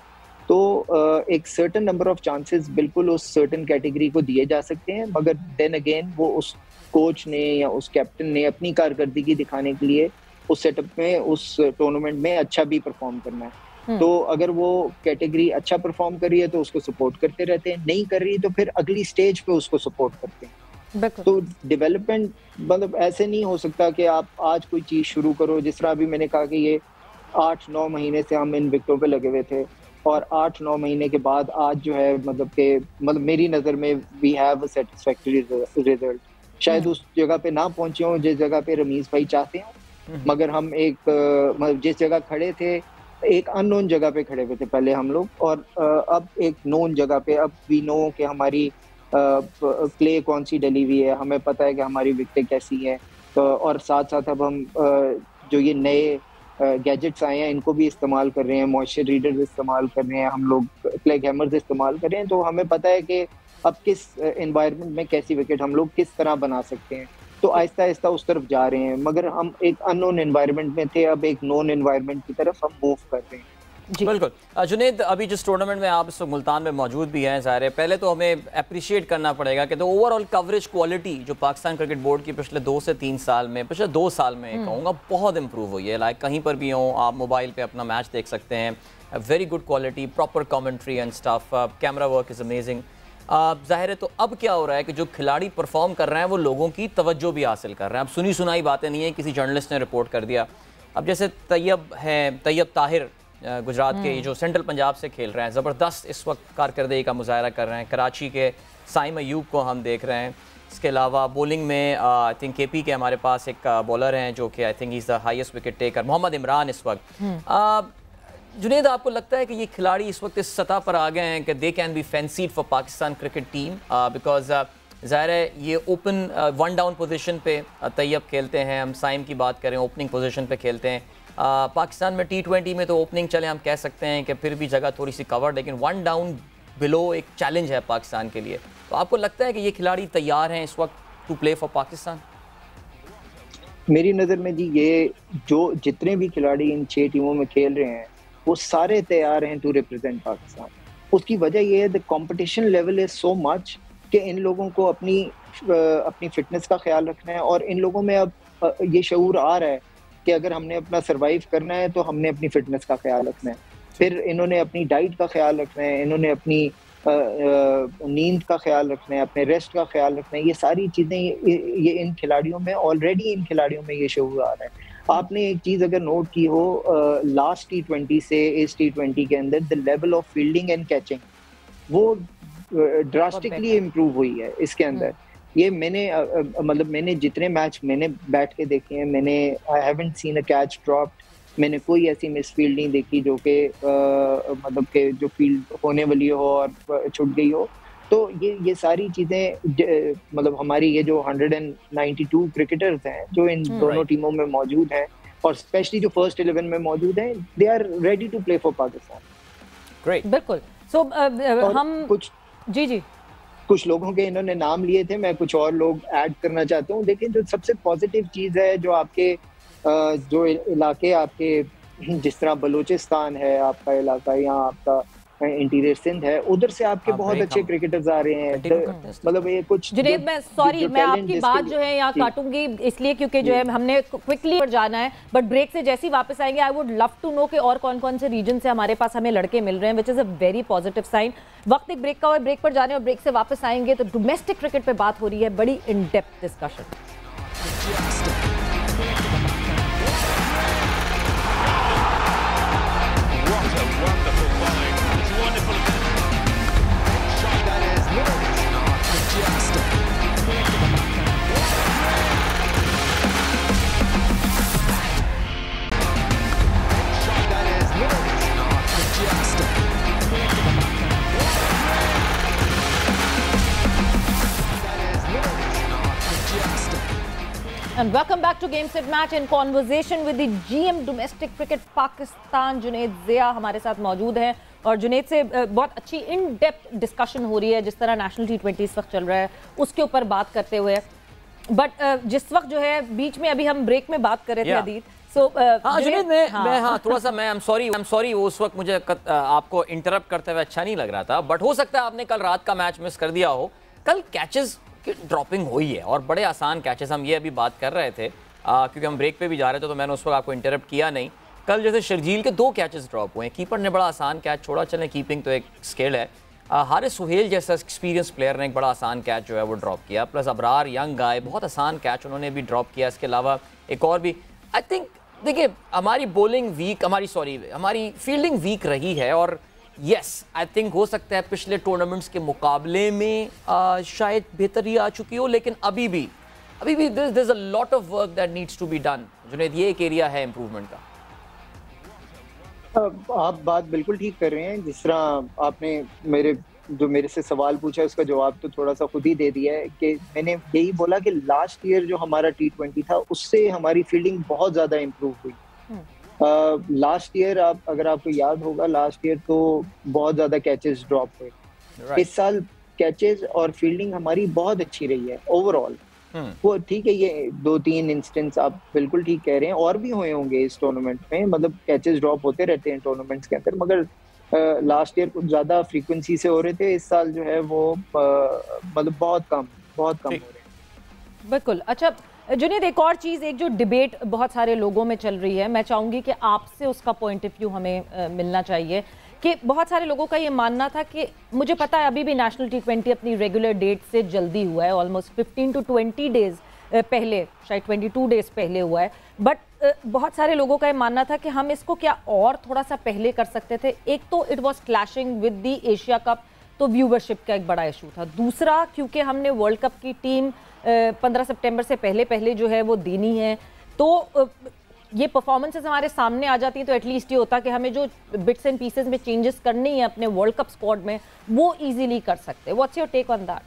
तो एक सर्टेन नंबर ऑफ चांसेस बिल्कुल उस सर्टेन कैटेगरी को दिए जा सकते हैं, मगर देन अगेन वो उस कोच ने या उस कैप्टन ने अपनी कारकर्दगी दिखाने के लिए उस सेटअप में, उस टूर्नामेंट में अच्छा भी परफॉर्म करना है। तो अगर वो कैटेगरी अच्छा परफॉर्म कर रही है तो उसको सपोर्ट करते रहते हैं, नहीं कर रही तो फिर अगली स्टेज पे उसको सपोर्ट करते हैं। तो डेवलपमेंट मतलब ऐसे नहीं हो सकता कि आप आज कोई चीज़ शुरू करो, जिस तरह अभी मैंने कहा कि ये 8-9 महीने से हम इन विकेटों पे लगे हुए थे, और 8-9 महीने के बाद आज जो है मतलब मेरी नज़र में we have a satisfactory result. शायद उस जगह पे ना पहुंचे हों जिस जगह पे रमीज भाई चाहते हैं, मगर हम एक मतलब जिस जगह खड़े थे, एक अननोन जगह पे खड़े हुए थे पहले हम लोग, और अब एक नोन जगह पे, अब वी नो कि हमारी प्ले कौन सी डली हुई है, हमें पता है कि हमारी विकेटें कैसी हैं, तो और साथ साथ अब हम जो ये नए गैजेट्स आए हैं इनको भी इस्तेमाल कर रहे हैं, मॉइस्चर रीडर्स इस्तेमाल कर रहे हैं हम लोग, फ्लैग हैमर्स इस्तेमाल कर रहे हैं, तो हमें पता है कि अब किस एनवायरनमेंट में कैसी विकेट हम लोग किस तरह बना सकते हैं। तो आहिस्ता आहिस्ता उस तरफ जा रहे हैं, मगर हम एक अननोन एनवायरनमेंट में थे, अब एक नोन एनवायरनमेंट की तरफ हम मूव कर रहे हैं। बिल्कुल जुनेद, अभी जिस टूर्नामेंट में आप इस वक्त मुल्तान में मौजूद भी हैं, ज़ाहिर है पहले तो हमें अप्रिशिएट करना पड़ेगा कि तो ओवरऑल कवरेज क्वालिटी जो पाकिस्तान क्रिकेट बोर्ड की पिछले 2 से 3 साल में, पिछले 2 साल में कहूँगा बहुत इंप्रूव हुई है। लाइक कहीं पर भी हो आप मोबाइल पे अपना मैच देख सकते हैं, very good quality, proper commentary and stuff, camera work is amazing. ज़ाहिर है तो अब क्या हो रहा है कि जो खिलाड़ी परफॉर्म कर रहे हैं वो लोगों की तवज्जो भी हासिल कर रहे हैं। अब सुनी सुनाई बातें नहीं है, किसी जर्नलिस्ट ने रिपोर्ट कर दिया। अब जैसे तैयब ताहिर गुजरात के जो सेंट्रल पंजाब से खेल रहे हैं, ज़बरदस्त इस वक्त कारकर्दगी का मुजाहरा कर रहे हैं। कराची के साइम अयूब को हम देख रहे हैं। इसके अलावा बॉलिंग में आई थिंक केपी के हमारे पास एक बॉलर हैं जो कि I think is the highest wicket taker, Mohammad Imran इस वक्त। जुनेद, आपको लगता है कि ये खिलाड़ी इस वक्त इस सतह पर आ गए हैं कि they can be fancied for Pakistan cricket team? Because ज़ाहिर है ये ओपन 1 डाउन पोजीशन पे तैयब खेलते हैं, हम साइम की बात करें ओपनिंग पोजीशन पे खेलते हैं। पाकिस्तान में T20 में तो ओपनिंग चले हम कह सकते हैं कि फिर भी जगह थोड़ी सी कवर्ड, लेकिन 1 डाउन बिलो एक चैलेंज है पाकिस्तान के लिए। तो आपको लगता है कि ये खिलाड़ी तैयार हैं इस वक्त टू प्ले फॉर पाकिस्तान? मेरी नज़र में जी ये जो जितने भी खिलाड़ी इन 6 टीमों में खेल रहे हैं वो सारे तैयार हैं टू रिप्रेजेंट पाकिस्तान। उसकी वजह ये है the competition level is so much कि इन लोगों को अपनी फिटनेस का ख्याल रखना है, और इन लोगों में अब ये शऊर आ रहा है कि अगर हमने अपना सरवाइव करना है तो हमने अपनी फिटनेस का ख्याल रखना है। फिर इन्होंने अपनी डाइट का ख्याल रखना है, इन्होंने अपनी नींद का ख्याल रखना है, अपने रेस्ट का ख्याल रखना है। ये सारी चीज़ें ये इन खिलाड़ियों में ऑलरेडी इन खिलाड़ियों में ये शऊर आ रहा है। आपने एक चीज़ अगर नोट की हो, लास्ट T20 से इस T20 के अंदर the level of fielding and catching वो ड्रास्टिकली इम्प्रूव हुई है इसके अंदर। ये मैंने जितने मैच मैंने बैठ के देखे हैं, I haven't seen a catch dropped. मैंने कोई ऐसी मिसफील्ड नहीं देखी जो कि मतलब के जो फील्ड होने वाली हो और छूट गई हो। तो ये सारी चीज़ें मतलब हमारी ये जो 192 क्रिकेटर्स हैं जो इन दोनों टीमों में मौजूद हैं, और स्पेशली जो फर्स्ट 11 में मौजूद हैं, they are ready to play for Pakistan. Great, बिल्कुल। सो हम कुछ लोगों के इन्होंने नाम लिए थे, मैं कुछ और लोग ऐड करना चाहता हूँ। लेकिन जो सबसे पॉजिटिव चीज़ है जो आपके जो इलाके आपके जिस तरह बलूचिस्तान है आपका इलाका, यहाँ आपका इंटीरियर सिंध है, उधर से आपके बहुत अच्छे क्रिकेटर्स आ रहे हैं। मतलब ये कुछ जुनेद, मैं सॉरी मैं आपकी बात जो है यहाँ काटूंगी इसलिए क्योंकि जो है हमने क्विकली पर जाना है, बट ब्रेक से जैसे ही वापस आएंगे I would love to know कि और कौन कौन से रीजन से हमारे पास हमें लड़के मिल रहे हैं, which is a very positive sign. वक्त एक ब्रेक का और ब्रेक पर जाने और ब्रेक से वापस आएंगे तो डोमेस्टिक क्रिकेट पे बात हो रही है, बड़ी in depth discussion. And welcome back to Game Set Match in conversation with the GM Domestic Cricket Pakistan Junaid Zia हमारे साथ मौजूद हैं, और जुनेद से बहुत अच्छी इन डेप्थ डिस्कशन हो रही है जिस तरह नेशनल T20 इस वक्त चल रहा है उसके ऊपर बात करते हुए। बट जिस वक्त जो है बीच में अभी हम ब्रेक में बात कर रहे थे अदील, जुनेद मैं थोड़ा सा मैं आई एम सॉरी वो उस वक्त मुझे आपको इंटरप्ट करते हुए अच्छा नहीं लग रहा था, बट हो सकता है आपने कल रात का मैच मिस कर दिया हो। कल कैचेस की ड्रॉपिंग हुई है और बड़े आसान कैचेस, हम ये अभी बात कर रहे थे क्योंकि हम ब्रेक पे भी जा रहे थे तो मैंने उस वक्त आपको इंटरप्ट किया नहीं। कल जैसे शर्जील के 2 कैचेस ड्रॉप हुए हैं, कीपर ने बड़ा आसान कैच छोड़ा, चले कीपिंग तो एक स्किल है। हारिस सुहेल जैसा एक्सपीरियंस प्लेयर ने एक बड़ा आसान कैच जो है वो ड्रॉप किया, प्लस अबरार यंग गाय बहुत आसान कैच उन्होंने भी ड्रॉप किया। इसके अलावा एक और भी आई थिंक देखिए हमारी बॉलिंग वीक हमारी फील्डिंग वीक रही है, और यस आई थिंक हो सकता है पिछले टूर्नामेंट्स के मुकाबले में शायद बेहतरी आ चुकी हो, लेकिन अभी भी there is a lot of work that needs to be done. Junaid, ये एक एरिया है इंप्रूवमेंट का। आप बात बिल्कुल ठीक कर रहे हैं। जिस तरह आपने मेरे से सवाल पूछा उसका जवाब तो थोड़ा सा खुद ही दे दिया है कि मैंने यही बोला कि लास्ट ईयर जो हमारा T20 था उससे हमारी फील्डिंग बहुत ज़्यादा इम्प्रूव हुई। लास्ट ईयर अगर आपको याद होगा, लास्ट ईयर तो बहुत ज़्यादा कैचेस ड्रॉप हुए। इस साल कैचेस और फील्डिंग हमारी बहुत अच्छी रही है ओवरऑल। वो ठीक है, ये 2-3 इंस्टेंस आप बिल्कुल ठीक कह रहे हैं, और भी हुए होंगे इस टूर्नामेंट में, मतलब कैचेस ड्रॉप होते रहते हैं टूर्नामेंट्स के अंदर, मगर लास्ट ईयर कुछ ज्यादा फ्रीक्वेंसी से हो रहे थे, इस साल जो है वो मतलब बहुत कम हो रहे हैं। बिल्कुल। अच्छा जुनैद, एक और चीज़, एक जो डिबेट बहुत सारे लोगों में चल रही है, मैं चाहूँगी कि आपसे उसका पॉइंट ऑफ व्यू हमें मिलना चाहिए, कि बहुत सारे लोगों का ये मानना था कि मुझे पता है अभी भी नेशनल T20 अपनी रेगुलर डेट से जल्दी हुआ है, ऑलमोस्ट 15 to 20 डेज पहले, शायद 22 डेज पहले हुआ है, बट बहुत सारे लोगों का ये मानना था कि हम इसको क्या और थोड़ा सा पहले कर सकते थे। एक तो it was clashing with the Asia cup, तो व्यूवरशिप का एक बड़ा इशू था। दूसरा, क्योंकि हमने वर्ल्ड कप की टीम 15 सितंबर से पहले जो है वो देनी है, तो ये परफॉर्मेंसेस हमारे सामने आ जाती हैं, तो एटलीस्ट ये होता कि हमें जो बिट्स एंड पीसेस में चेंजेस करनी है अपने वर्ल्ड कप स्क्वाड में, वो इजीली कर सकते हैं। What's your take on that?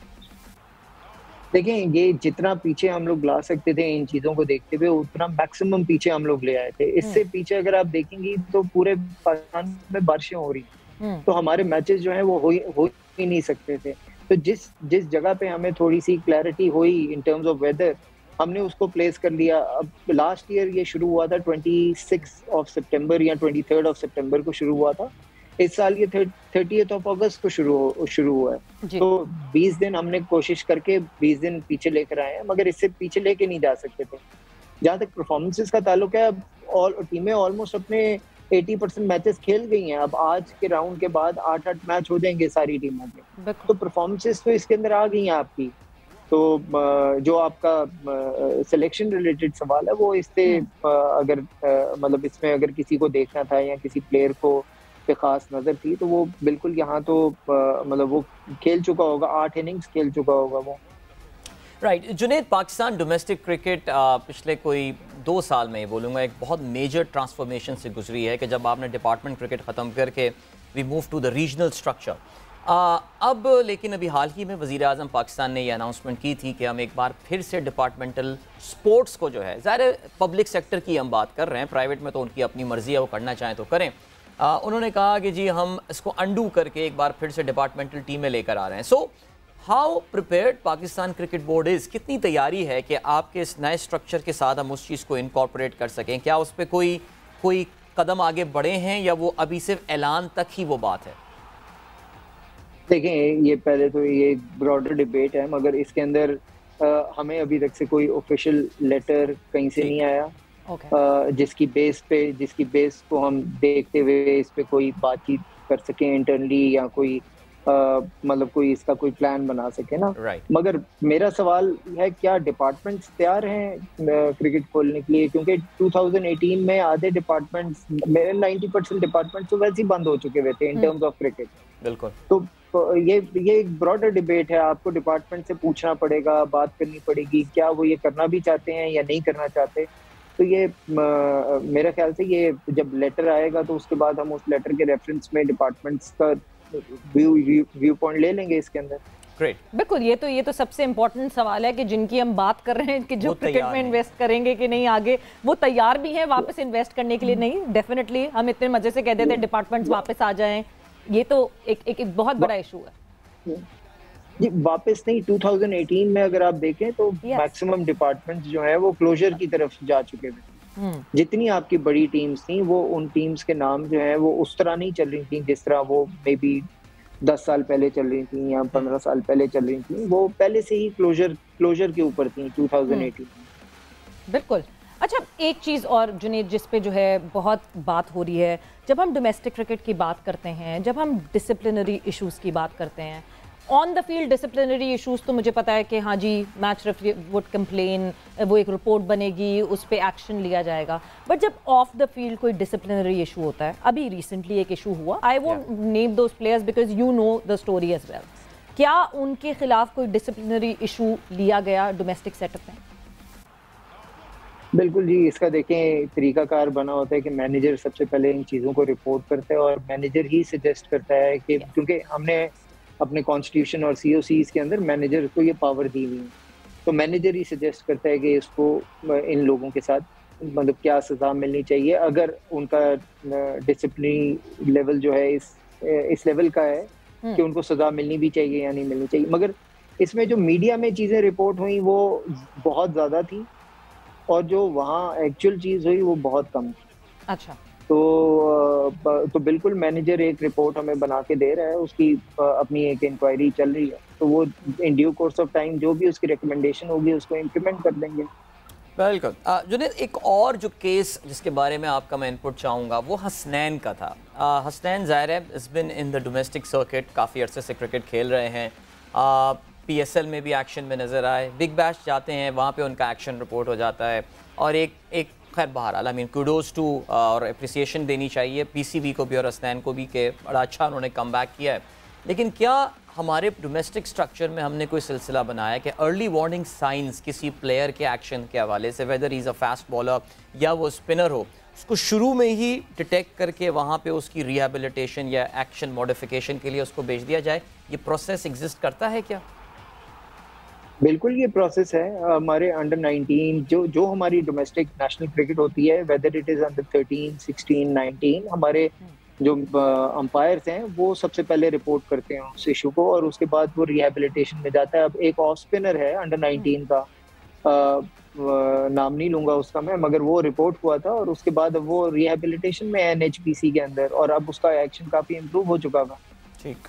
देखें, ये जितना पीछे हम लोग ला सकते थे इन चीजों को देखते हुए, उतना मैक्सिमम पीछे हम लोग ले आए थे। इससे पीछे अगर आप देखेंगी तो पूरे पाकिस्तान में बारिशें हो रही, तो हमारे मैचेस जो हैं वो हो ही नहीं सकते थे। तो जिस जगह पे हमें थोड़ी सी क्लैरिटी हुई इन टर्म्स ऑफ वेदर, हमने उसको प्लेस कर लिया। अब लास्ट ईयर ये शुरू हुआ था 26 सितंबर या 23 सितंबर को शुरू हुआ था, इस साल ये 30 अगस्त को शुरू हुआ है। तो 20 दिन हमने कोशिश करके 20 दिन पीछे लेकर आए हैं, मगर इससे पीछे लेके नहीं जा सकते थे। जहाँ तक परफॉर्मेंसेस का ताल्लुक है, अब टीमें ऑलमोस्ट अपने 80% मैचेस खेल गई हैं। अब आज के राउंड के बाद 8-8 मैच हो जाएंगे सारी टीमों के, तो परफॉर्मेंसेस तो इसके अंदर आ गई हैं आपकी। तो जो आपका सिलेक्शन रिलेटेड सवाल है, वो इससे अगर मतलब इसमें अगर किसी को देखना था या किसी प्लेयर को पे खास नजर थी, तो वो बिल्कुल यहाँ तो मतलब वो खेल चुका होगा, 8 इनिंग्स खेल चुका होगा वो। Right Junaid, Pakistan domestic cricket पिछले कोई 2 साल में, बोलूँगा, एक बहुत मेजर ट्रांसफॉर्मेशन से गुजरी है कि जब आपने डिपार्टमेंट क्रिकेट ख़त्म करके we move to the regional structure. अब लेकिन अभी हाल ही में वज़ीर आज़म पाकिस्तान ने यह अनाउंसमेंट की थी कि हम एक बार फिर से डिपार्टमेंटल स्पोर्ट्स को जो है, ज़ाहिर पब्लिक सेक्टर की हम बात कर रहे हैं, प्राइवेट में तो उनकी अपनी मर्ज़ी है, वो करना चाहें तो करें। उन्होंने कहा कि जी हम इसको अंडू करके एक बार फिर से डिपार्टमेंटल टीमें लेकर आ रहे हैं। So how prepared Pakistan cricket board is, कितनी तैयारी है कि आपके इस नए स्ट्रक्चर के साथ हम उस चीज़ को इनकॉर्पोरेट कर सकें? क्या उस पर कोई कदम आगे बढ़े हैं या वो अभी सिर्फ ऐलान तक ही वो बात है? देखें, ये पहले तो ये ब्रॉडर डिबेट है, मगर इसके अंदर हमें अभी तक से कोई ऑफिशियल लेटर कहीं से नहीं आया जिसकी बेस को हम देखते हुए इस पे कोई बातचीत कर सकें इंटरनली, या कोई मतलब कोई इसका कोई प्लान बना सके ना। मगर मेरा सवाल है, क्या डिपार्टमेंट्स तैयार हैं क्रिकेट खोलने के लिए? क्योंकि 2018 में आधे डिपार्टमेंट्स, मेरे 90% डिपार्टमेंट्स तो वैसे ही बंद हो चुके हुए थे इन टर्म्स ऑफ क्रिकेट। बिल्कुल। तो ये एक ब्रॉडर डिबेट है, आपको डिपार्टमेंट से पूछना पड़ेगा, बात करनी पड़ेगी, क्या वो ये करना भी चाहते हैं या नहीं करना चाहते। तो ये मेरे ख्याल से ये जब लेटर आएगा तो उसके बाद हम उस लेटर के रेफरेंस में डिपार्टमेंट्स का व्यू पॉइंट ले लेंगे इसके अंदर। ग्रेट। बिल्कुल, ये तो सबसे इम्पोर्टेंट सवाल है कि जिनकी हम बात कर रहे हैं कि जो क्रिकेट में इन्वेस्ट करेंगे कि नहीं आगे, वो तैयार भी हैं वापस इन्वेस्ट करने के लिए? नहीं, डेफिनेटली हम इतने मजे से कहते थे डिपार्टमेंट्स वापस आ जाएं, ये तो एक बहुत बड़ा इशू है। ये वापस नहीं, 2018 में अगर आप देखें तो मैक्सिमम डिपार्टमेंट्स जो है वो क्लोजर की तरफ जा चुके थे। जितनी आपकी बड़ी टीम्स थी, वो उन टीम्स के नाम जो है वो उस तरह नहीं चल रही थी जिस तरह वो मे बी 10 साल पहले चल रही थी या 15 साल पहले चल रही थी। वो पहले से ही क्लोजर के ऊपर थी 2018। बिल्कुल। अच्छा, एक चीज़ और जुनैद जिस पे जो है बहुत बात हो रही है, जब हम डोमेस्टिक क्रिकेट की बात करते हैं, जब हम डिसिप्लिनरी इश्यूज़ की बात करते हैं, on the field disciplinary issues तो मुझे पता है कि हाँ जी, मैच रेफरी वुड कंप्लेन, वो एक रिपोर्ट बनेगी, उस पर एक्शन लिया जाएगा। बट जब ऑफ द फील्ड कोई डिसिप्लिनरी इशू होता है, अभी रिसेंटली एक इशू हुआ, I won't name those players because you know the story as well, क्या उनके खिलाफ कोई डिसिप्लिनरी इशू लिया गया डोमेस्टिक सेटअप में? बिल्कुल जी, इसका देखें तरीकाकार बना होता है कि मैनेजर सबसे पहले इन चीज़ों को रिपोर्ट करता है और मैनेजर ही सजेस्ट करता है कि, क्योंकि हमने अपने कॉन्स्टिट्यूशन और COCs के अंदर मैनेजर को ये पावर दी हुई है, तो मैनेजर ही सजेस्ट करता है कि इसको इन लोगों के साथ मतलब क्या सज़ा मिलनी चाहिए, अगर उनका डिसिप्लिनरी लेवल जो है इस लेवल का है कि उनको सज़ा मिलनी भी चाहिए या नहीं मिलनी चाहिए। मगर इसमें जो मीडिया में चीजें रिपोर्ट हुई वो बहुत ज्यादा थी और जो वहाँ एक्चुअल चीज हुई वो बहुत कम थी। अच्छा। तो बिल्कुल मैनेजर एक रिपोर्ट हमें बना के दे रहा है, उसकी अपनी एक इंक्वायरी चल रही है, तो वो in due course of time जो भी उसकी रिकमेंडेशन होगी उसको इम्प्लीमेंट कर देंगे। बिल्कुल। जुनैद, एक और जो केस जिसके बारे में आपका मैं इनपुट चाहूँगा वो हसनैन का था। हसनैन ज़ाहिर है is been in the domestic circuit, काफ़ी अरसे से क्रिकेट खेल रहे हैं, PSL में भी एक्शन में नज़र आए, बिग बैश जाते हैं वहाँ पे उनका एक्शन रिपोर्ट हो जाता है और एक खैर बहरहाल आई मीन कुडोज टू और अप्रिसिएशन देनी चाहिए PCB को भी और हसनैन को भी कि बड़ा अच्छा उन्होंने कम बैक किया है। लेकिन क्या हमारे डोमेस्टिक स्ट्रक्चर में हमने कोई सिलसिला बनाया कि अर्ली वार्निंग साइंस किसी प्लेयर के एक्शन के हवाले से, whether is a fast bowler या वो स्पिनर हो, उसको शुरू में ही डिटेक्ट करके वहाँ पे उसकी रिहेबिलिटेशन या एक्शन मॉडिफिकेशन के लिए उसको भेज दिया जाए? ये प्रोसेस एग्जिस्ट करता है क्या? बिल्कुल ये प्रोसेस है। हमारे अंडर 19 जो हमारी डोमेस्टिक नेशनल क्रिकेट होती है, वेदर इट इज अंडर 13, 16, 19, हमारे जो अंपायर्स हैं वो सबसे पहले रिपोर्ट करते हैं उस इशू को और उसके बाद वो रिहेबिलिटेशन में जाता है। अब एक ऑफ स्पिनर है अंडर 19 का, नाम नहीं लूंगा उसका मैं, मगर वो रिपोर्ट हुआ था और उसके बाद वो रिहेबिलिटेशन में NHPC के अंदर और अब उसका एक्शन काफी इम्प्रूव हो चुका था। ठीक,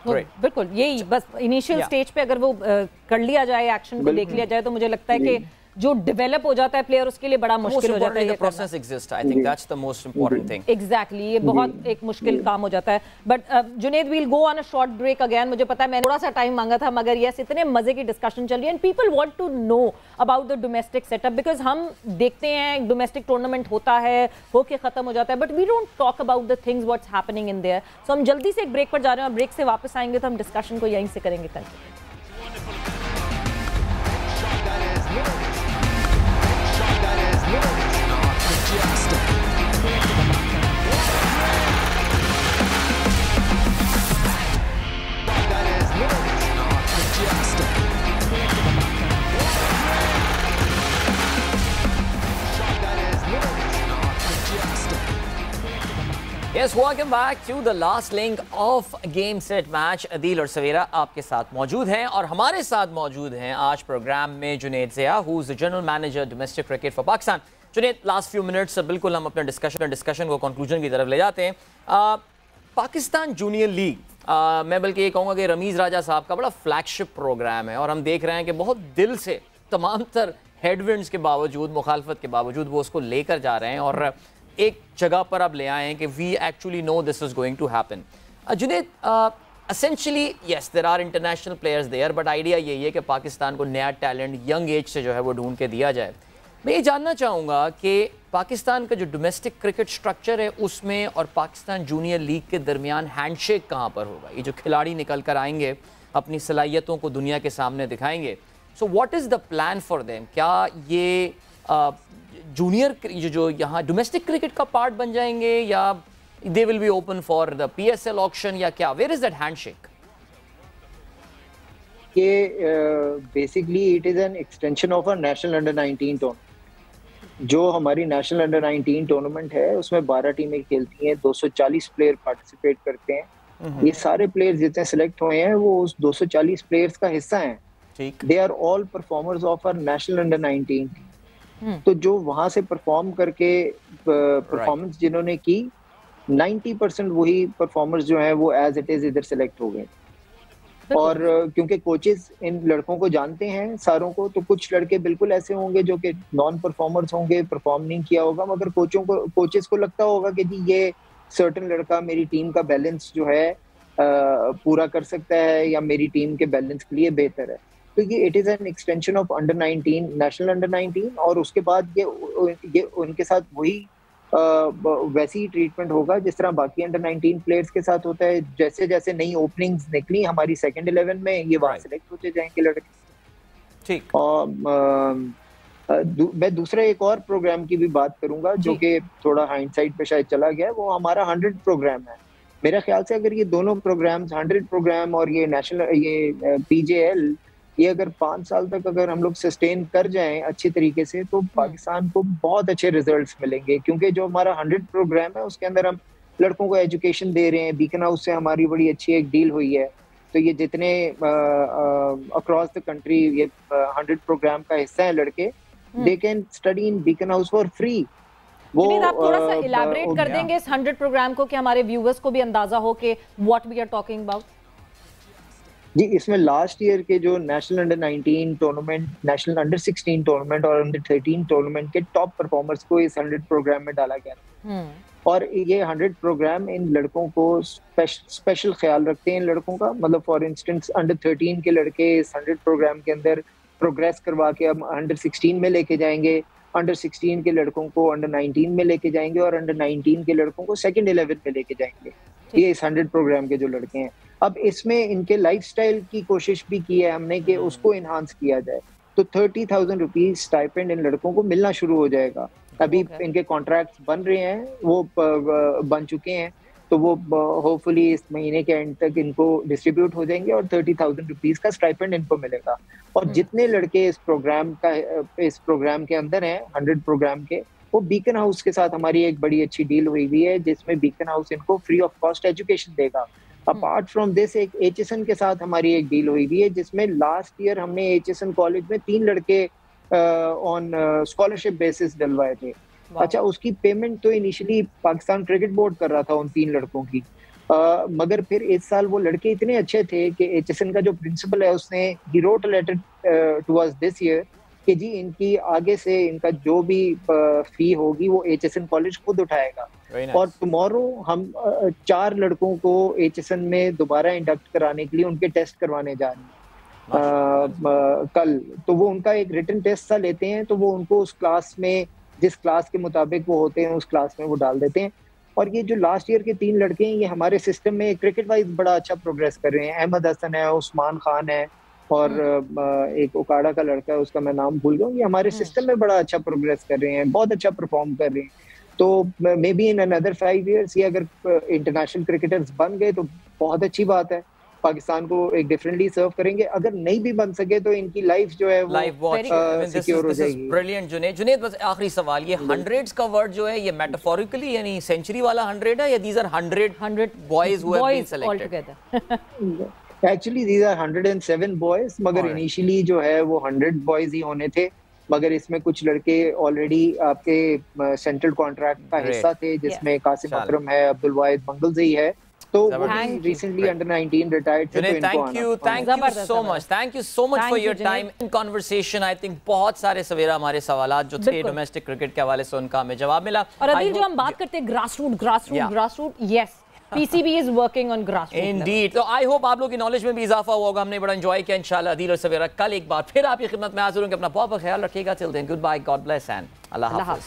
बिल्कुल यही बस इनिशियल स्टेज पे अगर वो कर लिया जाए, एक्शन को देख लिया जाए, तो मुझे लगता है कि जो डेवलप हो जाता है प्लेयर उसके लिए बड़ा मुश्किल हो जाता है। Process exist, I think that's the most important thing. Exactly, ये बहुत एक मुश्किल काम हो जाता है। But Junaid, we'll go on a short break again. मुझे पता है मैंने थोड़ा सा टाइम मांगा था, मगर यस इतने मजे की डिस्कशन चल रही है and people want to know about the domestic setup, because हम देखते हैं डोमेस्टिक टूर्नामेंट होता है, होके खत्म हो जाता है, but we don't talk about the things what's happening in there. So हम जल्दी से एक ब्रेक पर जा रहे हैं और ब्रेक से वापस आएंगे तो हम डिस्कशन को यहीं से करेंगे कल। Yes, welcome back to the last link of Game Set Match। Adeel और सवेरा आपके साथ मौजूद हैं और हमारे साथ मौजूद हैं आज प्रोग्राम में Junaid Zia, who is the general manager domestic cricket for Pakistan. Junaid, last few minutes बिल्कुल हम अपने डिस्कशन को कंक्लूजन की तरफ ले जाते हैं। पाकिस्तान जूनियर लीग, मैं बल्कि ये कहूँगा कि रमीज़ राजा साहब का बड़ा फ्लैगशिप प्रोग्राम है और हम देख रहे हैं कि बहुत दिल से तमाम तर हेडविंड्स के बावजूद, मुखालफत के बावजूद वो उसको लेकर जा रहे हैं और एक जगह पर अब ले आए हैं कि we actually know this is going to happen. Junaid, essentially yes there are international players there, but idea यही है कि पाकिस्तान को नया टैलेंट यंग एज से जो है वो ढूंढ के दिया जाए। मैं ये जानना चाहूँगा कि पाकिस्तान का जो डोमेस्टिक क्रिकेट स्ट्रक्चर है उसमें और पाकिस्तान जूनियर लीग के दरमियान हैंडशेक कहाँ पर होगा? ये जो खिलाड़ी निकल कर आएंगे अपनी सलाहियतों को दुनिया के सामने दिखाएंगे, so what is the plan for them? क्या ये जूनियर जो यहाँ डोमेस्टिक क्रिकेट का पार्ट बन जाएंगे या they will be open for the PSL auction या क्या? Where is that handshake? ये basically it is an extension of our national under 19 टूर्नामेंट। जो हमारी नेशनल अंडर 19 टूर्नामेंट है उसमें 12 टीमें खेलती हैं, 240 प्लेयर पार्टिसिपेट करते हैं। ये सारे प्लेयर्स जितने सिलेक्ट हुए हैं वो उस 240 प्लेयर्स का हिस्सा हैं। They are all performers of our national under 19। तो जो वहां से परफॉर्म करके परफॉर्मेंस जिन्होंने की, 90% वही परफॉर्मर्स जो है वो एज इट इज इधर सिलेक्ट हो गए। और क्योंकि कोचेस इन लड़कों को जानते हैं सारों को, तो कुछ लड़के बिल्कुल ऐसे होंगे जो कि नॉन परफॉर्मर्स होंगे, परफॉर्म नहीं किया होगा, मगर कोचेस को लगता होगा कि जी ये सर्टेन लड़का मेरी टीम का बैलेंस जो है पूरा कर सकता है या मेरी टीम के बैलेंस के लिए बेहतर है। तो ये it is an extension of under 19, national under 19, और उसके बाद ये उनके साथ वही वैसी ही ट्रीटमेंट होगा जिस तरह बाकी अंडर 19 प्लेयर्स के साथ होता है। जैसे जैसे नई ओपनिंग्स निकली हमारी सेकंड 11 में, ये वहां सिलेक्ट होते जाएंगे लड़के। ठीक। और मैं दूसरा एक और प्रोग्राम की भी बात करूंगा जो कि थोड़ा हाइंडसाइट पे शायद चला गया, वो हमारा 100 प्रोग्राम है। मेरे ख्याल से अगर ये दोनों प्रोग्राम्स 100 प्रोग्राम और ये नेशनल ये PJL, ये अगर 5 साल तक अगर हम लोग सस्टेन कर जाएं अच्छी तरीके से, तो पाकिस्तान को बहुत अच्छे रिजल्ट्स मिलेंगे। क्योंकि जो हमारा 100 प्रोग्राम है उसके अंदर हम लड़कों को एजुकेशन दे रहे हैं। बीकन हाउस से हमारी बड़ी अच्छी एक डील हुई है, तो ये जितने अक्रॉस द कंट्री ये 100 प्रोग्राम का हिस्सा है लड़के, they can study in beacon house for free. वो आप थोड़ा सा इलैबोरेट कर देंगे इस 100 प्रोग्राम को कि हमारे व्यूअर्स को भी अंदाजा हो कि what we are talking about. जी, इसमें लास्ट ईयर के जो national under 19 tournament, national under 16 tournament और अंडर 13 टूर्नामेंट के टॉप परफॉर्मर्स को इस 100 प्रोग्राम में डाला गया। और ये 100 प्रोग्राम इन लड़कों को स्पेशल ख्याल रखते हैं इन लड़कों का। मतलब फॉर इंस्टेंस अंडर 13 के लड़के इस 100 प्रोग्राम के अंदर प्रोग्रेस करवा के अब अंडर 16 में लेके जाएंगे, अंडर 16 के लड़कों को अंडर 19 में लेके जाएंगे और अंडर 19 के लड़कों को सेकंड 11 में लेके जाएंगे। ये इस 100 प्रोग्राम के जो लड़के हैं, अब इसमें इनके लाइफस्टाइल की कोशिश भी की है हमने कि उसको इन्हांस किया जाए। तो 30,000 रुपीज स्टाइपेंड इन लड़कों को मिलना शुरू हो जाएगा। अभी इनके कॉन्ट्रैक्ट्स बन रहे हैं, वो बन चुके हैं, तो वो होपफुली इस महीने के एंड तक इनको डिस्ट्रीब्यूट हो जाएंगे और 30,000 रुपीज का स्टाइपेंड इनको मिलेगा। और जितने लड़के इस प्रोग्राम के अंदर हैं 100 प्रोग्राम के, वो बीकन हाउस के साथ हमारी एक बड़ी अच्छी डील हुई हुई है जिसमें बीकन हाउस इनको फ्री ऑफ कॉस्ट एजुकेशन देगा। अपार्ट फ्रॉम दिस एक एचएसएन के साथ हमारी एक डील हुई हुई है जिसमें लास्ट ईयर हमने एचएसएन कॉलेज में 3 लड़के ऑन स्कॉलरशिप बेसिस डलवाए थे। अच्छा, उसकी पेमेंट तो इनिशियली पाकिस्तान क्रिकेट बोर्ड कर रहा था उन 3 लड़कों की, मगर फिर इस साल वो लड़के इतने अच्छे थे कि एचएसएन का जो प्रिंसिपल है उसने ही wrote a letter to us this year कि जी इनकी आगे से इनका जो भी फी होगी वो एचएसएन कॉलेज खुद उठाएगा। और टुमारो हम 4 लड़कों को एचएसएन में दोबारा इंडक्ट कराने के लिए उनके टेस्ट करवाने जा रहे हैं कल। तो वो उनका एक रिटन टेस्ट सा लेते हैं, तो वो उनको उस क्लास में जिस क्लास के मुताबिक वो होते हैं उस क्लास में वो डाल देते हैं। और ये जो लास्ट ईयर के 3 लड़के हैं ये हमारे सिस्टम में क्रिकेट वाइज बड़ा अच्छा प्रोग्रेस कर रहे हैं। अहमद हसन है, उस्मान खान है और एक ओकाड़ा का लड़का है, उसका मैं नाम भूल गया हूँ। ये हमारे सिस्टम में बड़ा अच्छा प्रोग्रेस कर रहे हैं, बहुत अच्छा परफॉर्म कर रहे हैं। तो may be in another 5 years ये अगर इंटरनेशनल क्रिकेटर्स बन गए तो बहुत अच्छी बात है, पाकिस्तान को एक डिफरेंटली सर्व करेंगे। अगर नहीं भी बन सके तो इनकी लाइफ जो है वो सिक्योर हो जाएगी। ब्रिलियंट जुनैद, बस आखिरी सवाल, ये हंड्रेड्स का वर्ड जो है ये मेटाफोरिकली यानी सेंचुरी वाला 100 है या these are 100 boys who have been selected? Actually these are 107 boys, मगर इनिशियली जो है वो 100 बॉयज ही होने थे, मगर इसमें कुछ लड़के ऑलरेडी आपके सेंट्रल कॉन्ट्रैक्ट का हिस्सा थे जिसमें कासिम अकरम है, अब्दुल वाहिद मंगलज़ई है, तो वो रिसेंटली अंडर 19 रिटायर्ड थे। तो इनको thank you so much for your time in conversation. I think बहुत सारे सवेरा हमारे सवालात जो थे डोमेस्टिक क्रिकेट के हवाले से उनका हमें जवाब मिला। और अदिल जो हम बात करते हैं grassroot, yes PCB is working on grassroots. Indeed. तो I hope आप लोग की नॉलेज में भी इजाफा हुआ होगा, हमने बड़ा एंजॉय किया। इंशाल्लाह अदील और सवेरा कल एक बार फिर आपकी खिदमत में हाजिर होंगे। अपना बहुत बहुत ख्याल रखिएगा। Till then, goodbye, God bless and अल्लाह हाफ़िज़।